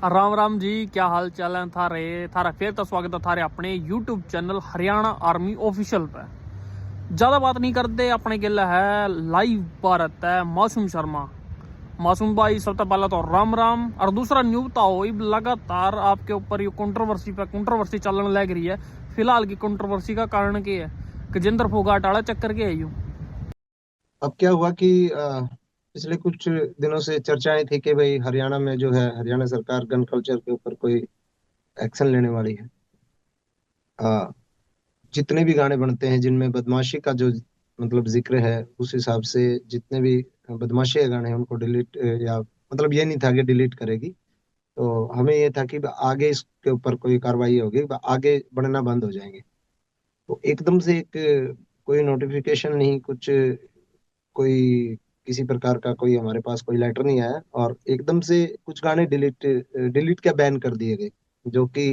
राम राम जी, क्या हाल चाल है थारे। थारा फिर तो स्वागत है थारे अपने YouTube channel Haryana army official पे। ज्यादा बात नहीं करते, अपने गिला है लाइव भारत है मासूम शर्मा। मासूम भाई, सबसे पहला तो राम राम। और दूसरा न्यू बताओ, लगातार आपके ऊपर ये कंट्रोवर्सी चलने लग रही है। फिलहाल की कंट्रोवर्सी का कारण क्या है? गजेंद्र फोगाट वाला चक्कर के है यूं। अब क्या हुआ कि पिछले कुछ दिनों से चर्चाएं थी कि भाई हरियाणा में जो है हरियाणा सरकार गन कल्चर के ऊपर कोई एक्शन लेने वाली है। अ, जितने भी गाने बनते हैं जिनमें बदमाशी का जो मतलब जिक्र है, उस हिसाब से जितने भी बदमाशी के गाने हैं उनको डिलीट या मतलब ये नहीं था कि डिलीट करेगी। तो हमें ये था कि आगे इसके ऊपर कोई कार्रवाई होगी, आगे बढ़ना बंद हो जाएंगे। तो एकदम से एक कोई नोटिफिकेशन नहीं, कुछ कोई किसी प्रकार का कोई हमारे पास कोई लेटर नहीं आया और एकदम से कुछ गाने डिलीट डिलीट क्या बैन कर दिए गए, जो कि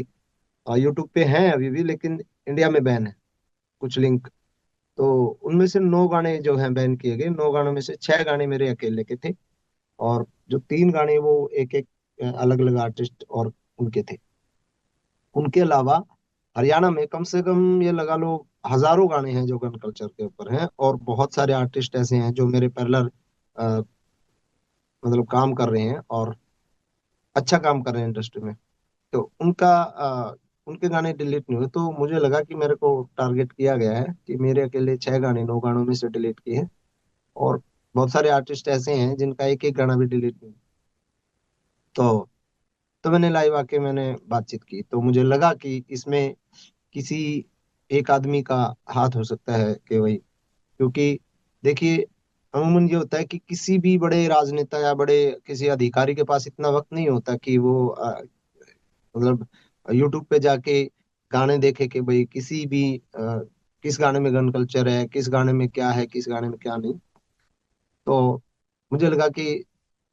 यूट्यूब पे हैं अभी भी, लेकिन इंडिया में बैन है कुछ लिंक। तो उनमें से 9 गाने जो हैं बैन किए गए। 9 गानों में से 6 गाने मेरे अकेले के थे और जो 3 गाने वो एक एक अलग अलग आर्टिस्ट और उनके थे। उनके अलावा हरियाणा में कम से कम ये लगा लो हजारों गाने हैं जो गन कल्चर के ऊपर हैं, और बहुत सारे आर्टिस्ट ऐसे हैं जो मेरे पैरेलल मतलब काम कर रहे हैं और अच्छा काम कर रहे हैं इंडस्ट्री में। तो उनके गाने डिलीट नहीं हुए, तो मुझे लगा कि मेरे को टारगेट किया गया है कि मेरे अकेले 6 गाने 9 गानों में से डिलीट किए हैं, और बहुत सारे आर्टिस्ट ऐसे हैं जिनका एक एक गाना भी डिलीट नहीं। तो तो मैंने लाइव आके मैंने बातचीत की, तो मुझे लगा कि इसमें किसी एक आदमी का हाथ हो सकता है कि वही, क्योंकि देखिए अमूमन ये होता है कि किसी भी बड़े राजनेता या बड़े किसी अधिकारी के पास इतना वक्त नहीं होता कि वो मतलब यूट्यूब पे जाके गाने देखे कि भाई किसी भी किस गाने में गन कल्चर है, किस गाने में क्या है, किस गाने में क्या नहीं। तो मुझे लगा कि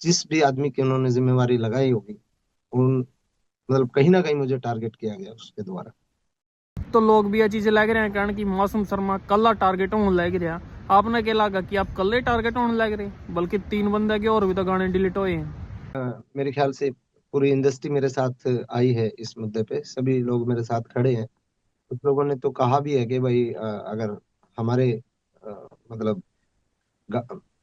जिस भी आदमी की उन्होंने जिम्मेवारी लगाई होगी, उन मतलब कहीं ना कहीं मुझे टारगेट किया गया उसके द्वारा। तो लोग भी ये चीजें लग रहे हैं कारण कि मासूम शर्मा कल्ला टारगेट होने लग रहा। आपने क्या लगा कि आप कल्ले टारगेट होने लग रहे, बल्कि 3 बंदे के और भी तो गाने डिलीट हुए हैं। मेरे ख्याल से पूरी इंडस्ट्री मेरे साथ आई है इस मुद्दे पे, सभी लोग मेरे साथ खड़े हैं। कुछ लोगों ने तो कहा भी है कि भाई अगर हमारे मतलब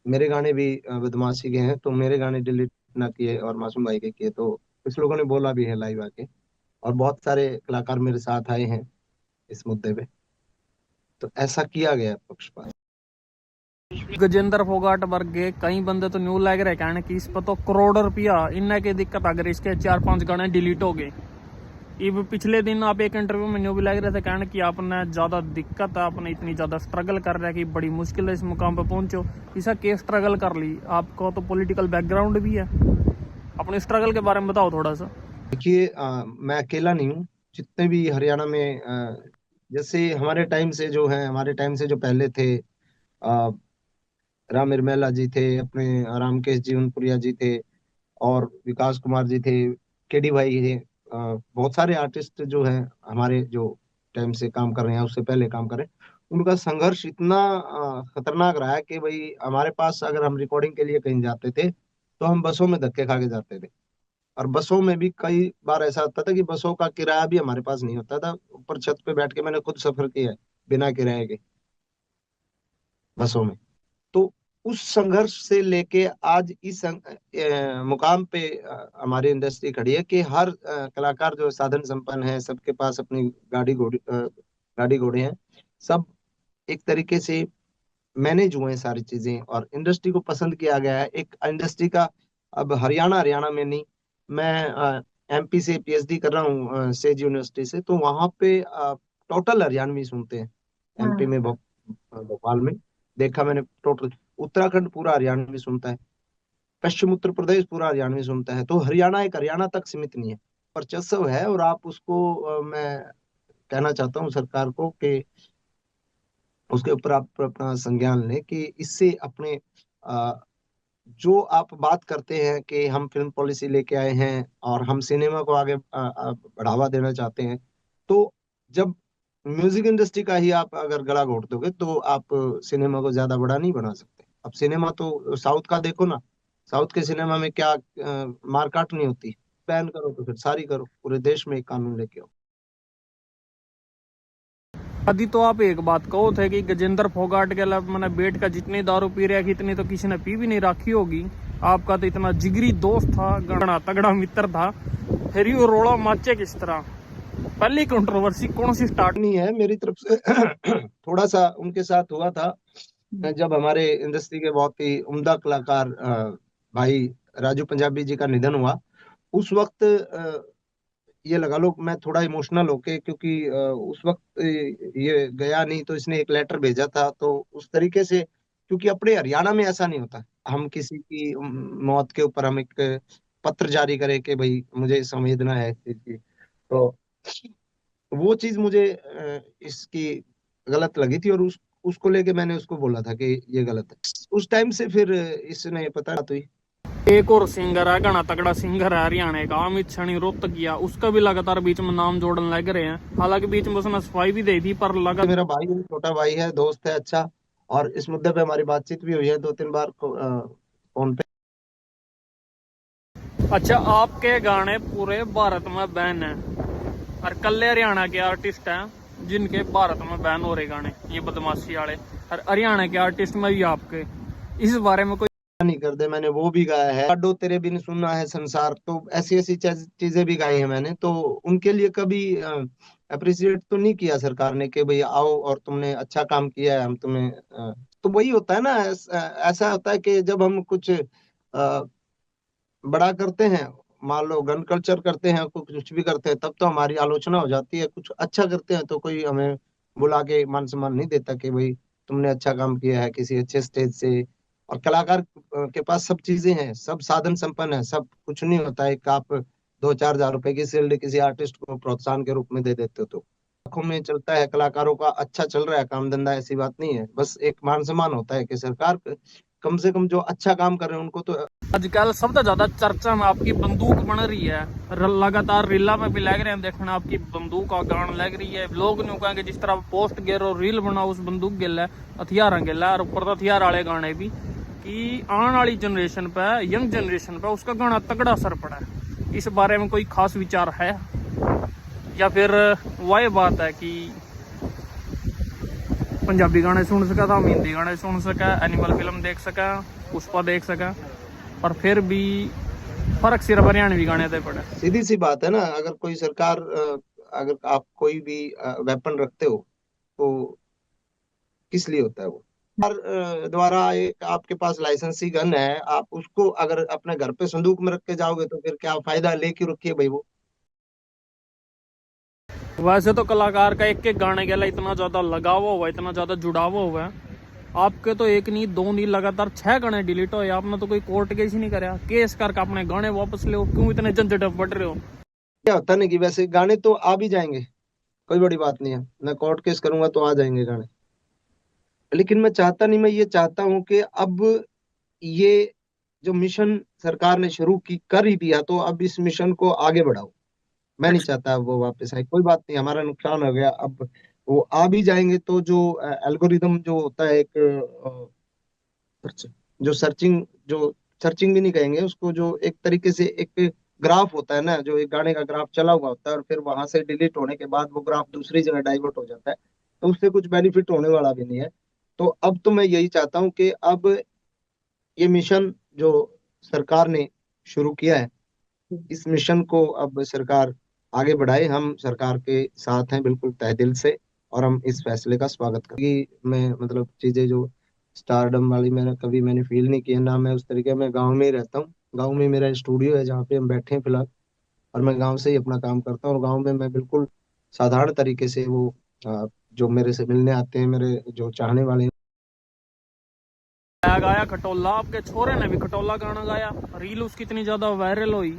मेरे गाने भी बदमाशी के हैं तो मेरे गाने डिलीट ना किए और मासूम भाई के किए। तो कुछ लोगों ने बोला भी है लाइव आके, और बहुत सारे कलाकार मेरे साथ आए हैं इस मुद्दे पे। तो ऐसा किया गया है पक्षपात। गजेंद्र फोगाट वर्गे कई बंदे तो न्यू लग रहे कहने की इस पर तो करोड़ रुपया इन्हें की दिक्कत अगर इसके 4-5 गाने डिलीट हो गए। इब पिछले दिन आप एक इंटरव्यू में न्यू भी लग रहे थे कहने की आपने ज्यादा दिक्कत है, आपने इतनी ज्यादा स्ट्रगल कर रहा है कि बड़ी मुश्किल है इस मुकाम पे पहुंचो। ऐसा केस स्ट्रगल कर ली, आपको तो पॉलिटिकल बैकग्राउंड भी है। अपने स्ट्रगल के बारे में बताओ थोड़ा सा। देखिए मैं अकेला नहीं हूँ। जितने भी हरियाणा में जैसे हमारे टाइम से जो पहले थे, राम इरमेला जी थे, अपने रामकेश जीवनपुरिया जी थे, और विकास कुमार जी थे, केडी भाई थे। बहुत सारे आर्टिस्ट जो हैं हमारे जो टाइम से काम कर रहे हैं, उससे पहले काम कर रहे हैं, उनका संघर्ष इतना खतरनाक रहा है कि भाई हमारे पास अगर हम रिकॉर्डिंग के लिए कहीं जाते थे तो हम बसों में धक्के खा के जाते थे। और बसों में भी कई बार ऐसा होता था कि बसों का किराया भी हमारे पास नहीं होता था। ऊपर छत पे बैठ के मैंने खुद सफर किया है बिना किराए के बसों में। तो उस संघर्ष से लेके आज इस मुकाम पे हमारी इंडस्ट्री खड़ी है कि हर कलाकार जो साधन संपन्न है, सबके पास अपनी गाड़ी घोड़े हैं, सब एक तरीके से मैनेज हुए हैं सारी चीजें, और इंडस्ट्री को पसंद किया गया है एक इंडस्ट्री का। अब हरियाणा हरियाणा में नहीं, मैं एमपी से पीएचडी कर रहा हूँ सेज यूनिवर्सिटी से, तो वहां पे टोटल हरियाणवी सुनते हैं। एमपी में भोपाल में देखा मैंने, टोटल उत्तराखंड पूरा हरियाणवी सुनता है, पश्चिम उत्तर प्रदेश पूरा हरियाणवी सुनता है। तो हरियाणा एक हरियाणा तक सीमित नहीं है, वर्चस्व है। और आप उसको मैं कहना चाहता हूँ सरकार को कि उसके ऊपर आप अपना संज्ञान लें कि इससे अपने जो आप बात करते हैं कि हम फिल्म पॉलिसी लेके आए हैं और हम सिनेमा को आगे बढ़ावा देना चाहते हैं, तो जब म्यूजिक इंडस्ट्री का ही आप अगर गला घोट दोगे तो आप सिनेमा को ज्यादा बड़ा नहीं बना सकते। अब सिनेमा तो साउथ का देखो ना, साउथ के सिनेमा में क्या मारकाट नहीं होती, बैन करो तो फिर सारी करो, पूरे देश में एक कानून लेके आओ। अभी तो आप एक बात कहो थे कि गजेंद्र फोगाट के लिए मैंने बेट का जितनी दारू पी रहा है इतनी तो किसी ने पी भी नहीं रखी होगी। आपका तो इतना जिगरी दोस्त था, गणा तगड़ा मित्र था, फिर ये रोड़ा माचे किस तरह? पहली कंट्रोवर्सी कौन सी स्टार्ट? नहीं है मेरी तरफ से। थोड़ा सा उनके साथ हुआ था जब हमारे इंडस्ट्री के बहुत ही उम्दा कलाकार भाई राजू पंजाबी जी का निधन हुआ। उस वक्त ये लगा लो मैं थोड़ा इमोशनल होके, क्योंकि उस वक्त ये गया नहीं तो इसने एक लेटर भेजा था, तो उस तरीके से, क्योंकि अपने हरियाणा में ऐसा नहीं होता हम किसी की मौत के ऊपर हम एक पत्र जारी करें कि भाई मुझे संवेदना है इस चीज की। तो वो चीज मुझे इसकी गलत लगी थी, और उसको लेके मैंने उसको बोला था कि ये गलत है। उस टाइम से फिर इसने पता तो ही। एक और सिंगर है, घना तगड़ा सिंगर है हरियाणा का, अमित शनि रोहतक किया, उसका भी लगातार बीच में नाम जोड़ने लग रहे हैं। हालांकि बीच में उसने सफाई भी दी थी, पर लगा मेरा भाई है, छोटा भाई है, दोस्त है अच्छा, और इस मुद्दे पे हमारी बातचीत भी हुई है 2-3 बार फोन पे। अच्छा, आपके गाने पूरे भारत में बैन है और कल हरियाणा के आर्टिस्ट हैं जिनके भारत में बैन हो रहे गाने, ये बदमाशी वाले, और हरियाणा के आर्टिस्ट में भी आपके इस बारे में कोई नहीं कर दे, मैंने वो भी गाया है, लाडो तेरे बिन सुनना है संसार, तो ऐसी ऐसी चीजें भी गाई हैं मैंने। तो उनके लिए कभी अप्रिशिएट तो नहीं किया सरकार ने कि भाई आओ और तुमने अच्छा काम किया है, हम तुम्हें तो वही होता है ना, ऐसा होता है कि जब हम कुछ बड़ा करते हैं, मान लो गन कल्चर करते हैं, कुछ भी करते हैं, तब तो हमारी आलोचना हो जाती है। कुछ अच्छा करते हैं तो कोई हमें बुला के मान सम्मान नहीं देता कि भाई तुमने अच्छा काम किया है किसी अच्छे स्टेज से। और कलाकार के पास सब चीजें हैं, सब साधन संपन्न है, सब कुछ नहीं होता है कि आप 2-4 हजार रुपए की सैलरी किसी आर्टिस्ट को प्रोत्साहन के रूप में दे देते हो। तो आंखों में चलता है कलाकारों का अच्छा चल रहा है काम धंधा, ऐसी बात नहीं है, बस एक मान सम्मान होता है कि सरकार कम से कम जो अच्छा काम कर रहे हैं उनको तो। आजकल सबसे ज्यादा चर्चा में आपकी बंदूक बन रही है, लगातार रीला में भी लग रहे हैं देखना, आपकी बंदूक का गान लग रही है। लोग न्यू कहेंगे जिस तरह पोस्ट गेरो रील बनाओ उस बंदूक गिल है, हथियार गिल है, और ऊपर तो हथियार वाले गाने भी, कि आने वाली जनरेशन पे, यंग जनरेशन पे उसका गाना तगड़ा असर पड़ा है। इस बारे में कोई खास विचार है, या फिर वही बात है कि पंजाबी गाने सुन सका था, हिंदी गाने सुन सका, एनिमल फिल्म देख सका, पुष्पा देख सका, पर फिर भी फर्क सिर्फ हरियाणवी गाने पे पड़ा? सीधी सी बात है ना, अगर कोई सरकार अगर आप कोई भी वेपन रखते हो तो किस लिए होता है वो? सरकार द्वारा एक आपके पास लाइसेंसी गन है, आप उसको अगर अपने घर पे संदूक में रख के जाओगे तो फिर क्या फायदा, लेके रखिए भाई वो। वैसे तो कलाकार का एक एक गाने के लिए इतना ज्यादा लगाव हुआ, इतना ज्यादा जुड़ाव हुआ है। आपके तो एक नहीं दो नहीं लगातार 6 गाने डिलीट हुए, आपने तो कोई कोर्ट केस ही नहीं कराया, केस करके अपने गाने वापस ले, क्यों इतने झंझट में पड़ रहे हो? क्या होता नहीं कि वैसे गाने तो आ भी जाएंगे, कोई बड़ी बात नहीं है, मैं कोर्ट केस करूंगा तो आ जाएंगे गाने। लेकिन मैं चाहता नहीं, मैं ये चाहता हूं कि अब ये जो मिशन सरकार ने शुरू की कर ही दिया, तो अब इस मिशन को आगे बढ़ाओ। मैं नहीं चाहता अब वो वापस आए, कोई बात नहीं, हमारा नुकसान हो गया, अब वो आ भी जाएंगे तो जो एल्गोरिदम जो होता है एक जो सर्चिंग, जो सर्चिंग भी नहीं कहेंगे उसको, जो एक तरीके से एक ग्राफ होता है ना, जो एक गाने का ग्राफ चला हुआ होता है और फिर वहां से डिलीट होने के बाद वो ग्राफ दूसरी जगह डाइवर्ट हो जाता है, तो उससे कुछ बेनिफिट होने वाला भी नहीं है। तो अब तो मैं यही चाहता हूँ कि अब ये मिशन जो सरकार ने शुरू किया है, इस मिशन को अब सरकार आगे बढ़ाए। हम सरकार के साथ हैं बिल्कुल तहे दिल से, और हम इस फैसले का स्वागत करेंगे। मैं मतलब चीजें जो स्टारडम वाली मैंने फील नहीं किया ना, मैं उस तरीके, मैं गांव में ही रहता हूँ, गांव में मेरा स्टूडियो है जहाँ पे हम बैठे हैं फिलहाल, और मैं गांव से ही अपना काम करता हूँ। और गांव में मैं बिल्कुल साधारण तरीके से वो जो मेरे से मिलने आते हैं, मेरे जो चाहने वाले हैं। गाया खटोला, आपके छोरे ने भी खटोला गाना गाया, रील उसकी इतनी ज्यादा वायरल हुई,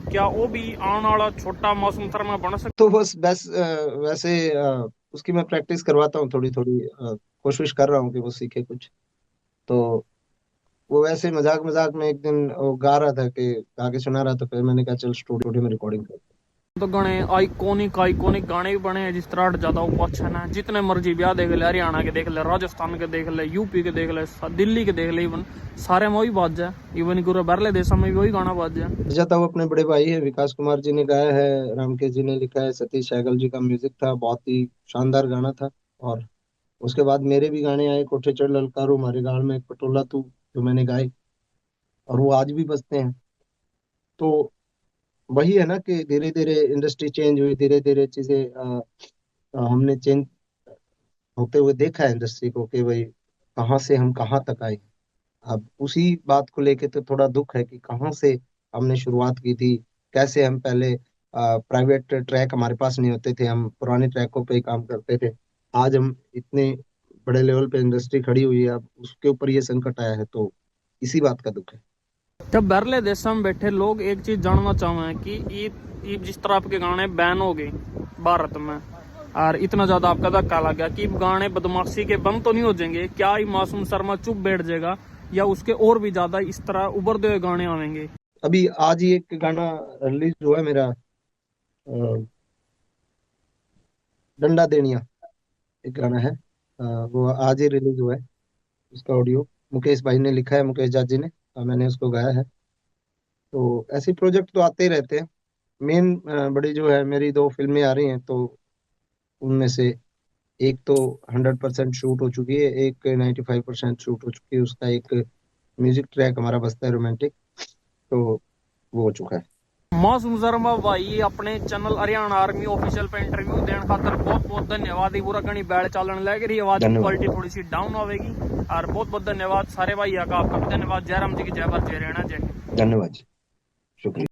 क्या वो भी आने वाला छोटा मौसम थरमा बन सकता? तो बस वैसे उसकी मैं प्रैक्टिस करवाता हूँ थोड़ी थोड़ी, कोशिश कर रहा हूँ कि वो सीखे कुछ। तो वो वैसे मजाक मजाक में एक दिन वो गा रहा था कि गा के सुना रहा था, फिर मैंने कहा चल स्टूडियो में रिकॉर्डिंग कर। तो गाने आइकॉनिक गाने भी बने हैं। जिस तरह हट जाता वो अच्छा ना, जितने मर्जी ब्याह देख ले, हरियाणा के देख ले, राजस्थान के देख ले, यूपी के देख ले, दिल्ली के देख ले, इवन सारे में वही बात जाए। इवन पूरे बाहरले देशों में भी वही गाना बात जाए। जाता वो अपने बड़े भाई है, विकास कुमार जी ने गाया है, रामकेश जी ने लिखा है, सतीश सहगल जी का म्यूजिक था, बहुत ही शानदार गाना था। और उसके बाद मेरे भी गाने आए, कोठे चढ़ ललकारो, हमारे गाँव में एक पटोला तू, जो मैंने गाए, और वो आज भी बजते हैं। तो वही है ना कि धीरे धीरे इंडस्ट्री चेंज हुई, धीरे धीरे चीजें हमने चेंज होते हुए देखा है इंडस्ट्री को, कि भाई कहाँ से हम कहाँ तक आए। अब उसी बात को लेके तो थोड़ा दुख है कि कहाँ से हमने शुरुआत की थी, कैसे हम पहले प्राइवेट ट्रैक हमारे पास नहीं होते थे, हम पुराने ट्रैकों पे ही काम करते थे। आज हम इतने बड़े लेवल पे इंडस्ट्री खड़ी हुई है, अब उसके ऊपर ये संकट आया है, तो इसी बात का दुख है। जब बाहरले देशों में बैठे लोग एक चीज जानना चाहें कि ये जिस तरह आपके गाने बैन हो गए भारत में, और इतना ज्यादा आपका धक्का लग गया कि गाने बदमाशी के बंद तो नहीं हो जाएंगे, क्या ये मासूम शर्मा चुप बैठ जाएगा या उसके और भी ज्यादा इस तरह उभरते हुए गाने आवेंगे? अभी आज ही एक गाना रिलीज हुआ है मेरा, डंडा देनिया, एक गाना है, वो आज ही रिलीज हुआ है। उसका ऑडियो मुकेश भाई ने लिखा है, मुकेश जाजी ने, और मैंने उसको गाया है। तो ऐसे प्रोजेक्ट तो आते ही रहते हैं। मेन बड़ी जो है, मेरी 2 फिल्में आ रही हैं, तो उनमें से एक तो 100% शूट हो चुकी है, एक 95% शूट हो चुकी है। उसका एक म्यूजिक ट्रैक हमारा बजता है, रोमांटिक, तो वो हो चुका है। मासूम शर्मा भाई अपने चैनल हरियाणा आर्मी ऑफिशियल पे इंटरव्यू देने खातर बहुत बहुत धन्यवाद। ये पूरा घनी बैल चालन लग रही, आवाज की क्वालिटी थोड़ी सी डाउन आवेगी, और बहुत बहुत धन्यवाद सारे भाई का, आपका भी धन्यवाद। जयराम जी की जय भारत, जय हरियाणा, जय हिंद। धन्यवाद जी, शुक्रिया।